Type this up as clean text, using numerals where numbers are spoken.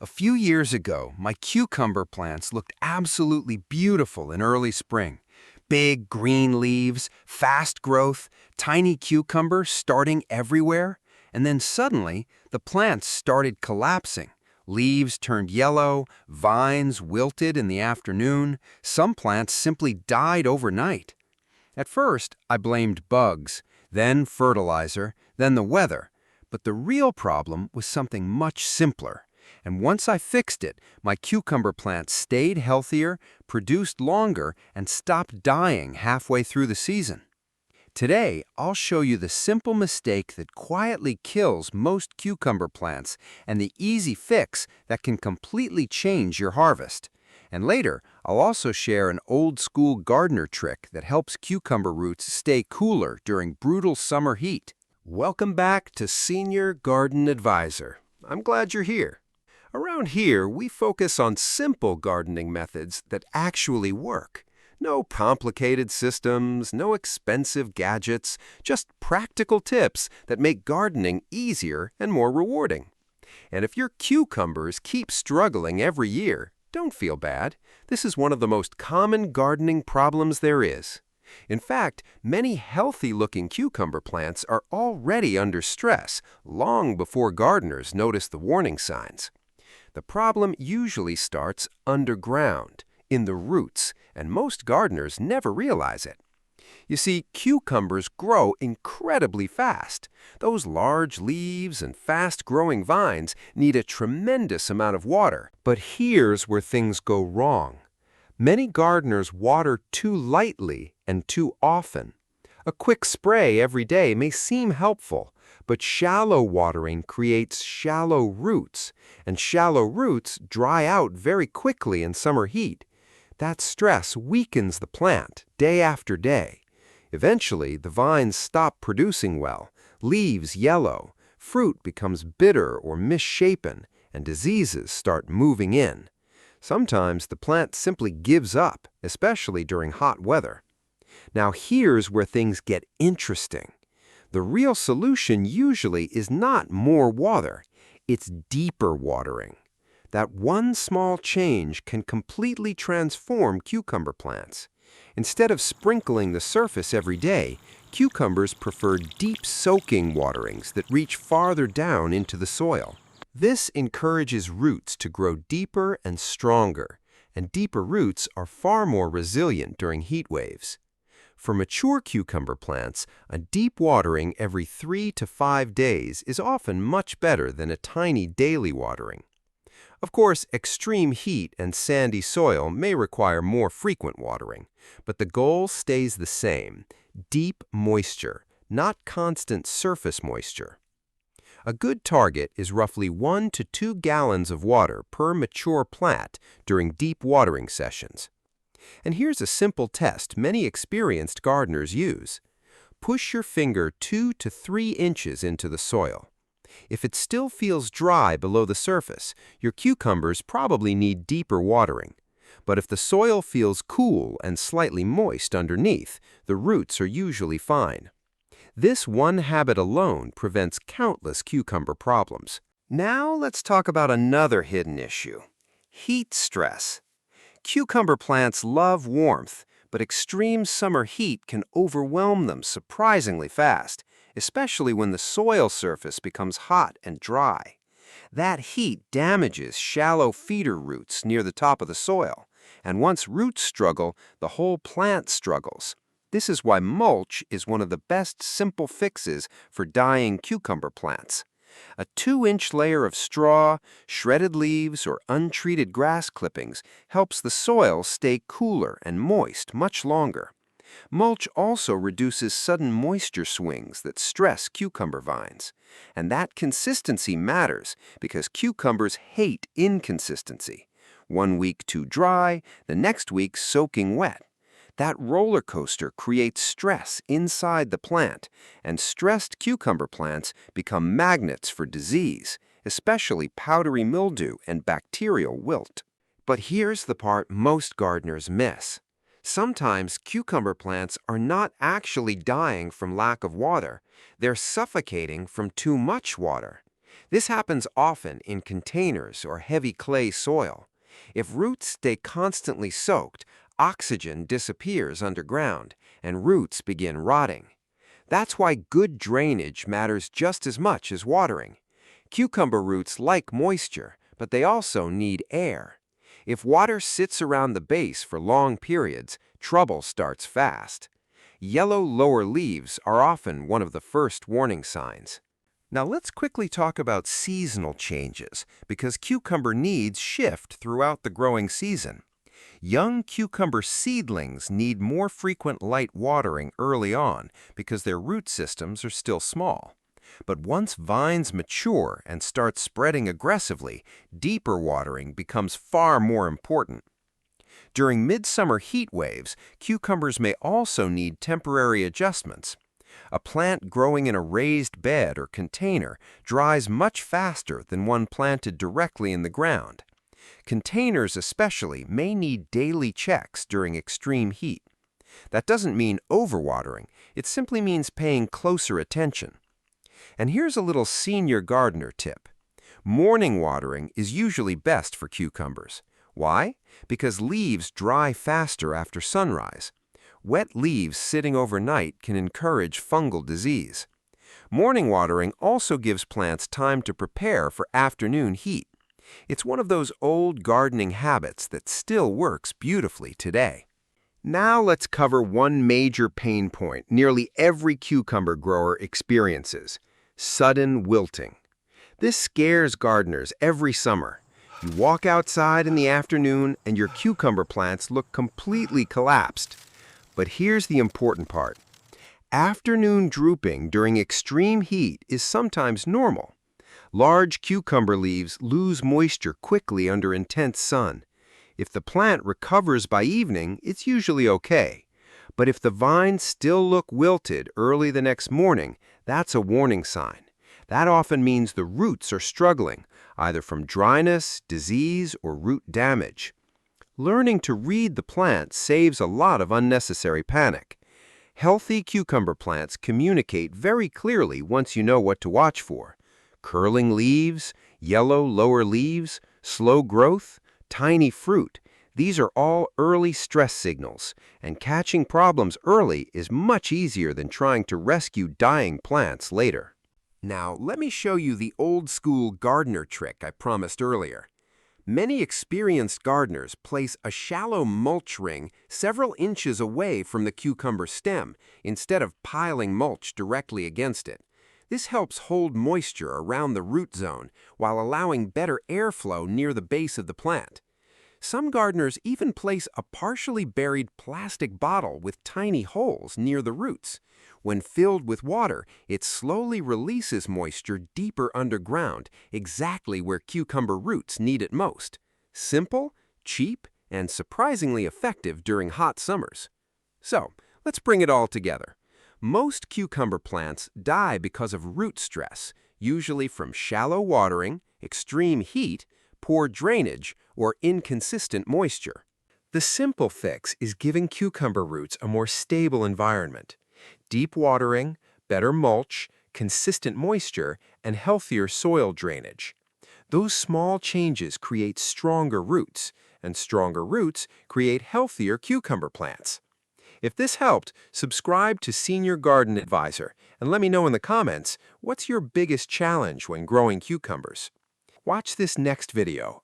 A few years ago, my cucumber plants looked absolutely beautiful in early spring. Big green leaves, fast growth, tiny cucumbers starting everywhere. And then suddenly, the plants started collapsing. Leaves turned yellow, vines wilted in the afternoon. Some plants simply died overnight. At first, I blamed bugs, then fertilizer, then the weather. But the real problem was something much simpler. And once I fixed it, my cucumber plants stayed healthier, produced longer, and stopped dying halfway through the season. Today, I'll show you the simple mistake that quietly kills most cucumber plants and the easy fix that can completely change your harvest. And later, I'll also share an old-school gardener trick that helps cucumber roots stay cooler during brutal summer heat. Welcome back to Senior Garden Advisor. I'm glad you're here. Around here, we focus on simple gardening methods that actually work. No complicated systems, no expensive gadgets, just practical tips that make gardening easier and more rewarding. And if your cucumbers keep struggling every year, don't feel bad. This is one of the most common gardening problems there is. In fact, many healthy-looking cucumber plants are already under stress long before gardeners notice the warning signs. The problem usually starts underground, in the roots, and most gardeners never realize it. You see, cucumbers grow incredibly fast. Those large leaves and fast-growing vines need a tremendous amount of water. But here's where things go wrong. Many gardeners water too lightly and too often. A quick spray every day may seem helpful, but shallow watering creates shallow roots, and shallow roots dry out very quickly in summer heat. That stress weakens the plant day after day. Eventually, the vines stop producing well, leaves yellow, fruit becomes bitter or misshapen, and diseases start moving in. Sometimes the plant simply gives up, especially during hot weather. Now here's where things get interesting. The real solution usually is not more water, it's deeper watering. That one small change can completely transform cucumber plants. Instead of sprinkling the surface every day, cucumbers prefer deep soaking waterings that reach farther down into the soil. This encourages roots to grow deeper and stronger, and deeper roots are far more resilient during heat waves. For mature cucumber plants, a deep watering every 3 to 5 days is often much better than a tiny daily watering. Of course, extreme heat and sandy soil may require more frequent watering, but the goal stays the same: deep moisture, not constant surface moisture. A good target is roughly 1 to 2 gallons of water per mature plant during deep watering sessions. And here's a simple test many experienced gardeners use. Push your finger 2 to 3 inches into the soil. If it still feels dry below the surface, your cucumbers probably need deeper watering. But if the soil feels cool and slightly moist underneath, the roots are usually fine. This one habit alone prevents countless cucumber problems. Now let's talk about another hidden issue: heat stress. Cucumber plants love warmth, but extreme summer heat can overwhelm them surprisingly fast, especially when the soil surface becomes hot and dry. That heat damages shallow feeder roots near the top of the soil, and once roots struggle, the whole plant struggles. This is why mulch is one of the best simple fixes for dying cucumber plants. A 2-inch layer of straw, shredded leaves, or untreated grass clippings helps the soil stay cooler and moist much longer. Mulch also reduces sudden moisture swings that stress cucumber vines. And that consistency matters because cucumbers hate inconsistency. 1 week too dry, the next week soaking wet. That roller coaster creates stress inside the plant, and stressed cucumber plants become magnets for disease, especially powdery mildew and bacterial wilt. But here's the part most gardeners miss. Sometimes cucumber plants are not actually dying from lack of water. They're suffocating from too much water. This happens often in containers or heavy clay soil. If roots stay constantly soaked, oxygen disappears underground and roots begin rotting. That's why good drainage matters just as much as watering. Cucumber roots like moisture, but they also need air. If water sits around the base for long periods, trouble starts fast. Yellow lower leaves are often one of the first warning signs. Now let's quickly talk about seasonal changes, because cucumber needs shift throughout the growing season. Young cucumber seedlings need more frequent light watering early on because their root systems are still small. But once vines mature and start spreading aggressively, deeper watering becomes far more important. During midsummer heat waves, cucumbers may also need temporary adjustments. A plant growing in a raised bed or container dries much faster than one planted directly in the ground. Containers especially may need daily checks during extreme heat. That doesn't mean overwatering, it simply means paying closer attention. And here's a little senior gardener tip. Morning watering is usually best for cucumbers. Why? Because leaves dry faster after sunrise. Wet leaves sitting overnight can encourage fungal disease. Morning watering also gives plants time to prepare for afternoon heat. It's one of those old gardening habits that still works beautifully today. Now let's cover one major pain point nearly every cucumber grower experiences: sudden wilting. This scares gardeners every summer. You walk outside in the afternoon and your cucumber plants look completely collapsed. But here's the important part. Afternoon drooping during extreme heat is sometimes normal. Large cucumber leaves lose moisture quickly under intense sun. If the plant recovers by evening, it's usually okay. But if the vines still look wilted early the next morning, that's a warning sign. That often means the roots are struggling, either from dryness, disease, or root damage. Learning to read the plant saves a lot of unnecessary panic. Healthy cucumber plants communicate very clearly once you know what to watch for. Curling leaves, yellow lower leaves, slow growth, tiny fruit. These are all early stress signals, and catching problems early is much easier than trying to rescue dying plants later. Now, let me show you the old-school gardener trick I promised earlier. Many experienced gardeners place a shallow mulch ring several inches away from the cucumber stem instead of piling mulch directly against it. This helps hold moisture around the root zone while allowing better airflow near the base of the plant. Some gardeners even place a partially buried plastic bottle with tiny holes near the roots. When filled with water, it slowly releases moisture deeper underground, exactly where cucumber roots need it most. Simple, cheap, and surprisingly effective during hot summers. So, let's bring it all together. Most cucumber plants die because of root stress, usually from shallow watering, extreme heat, poor drainage, or inconsistent moisture. The simple fix is giving cucumber roots a more stable environment. Deep watering, better mulch, consistent moisture, and healthier soil drainage. Those small changes create stronger roots, and stronger roots create healthier cucumber plants. If this helped, subscribe to Senior Garden Advisor and let me know in the comments, what's your biggest challenge when growing cucumbers? Watch this next video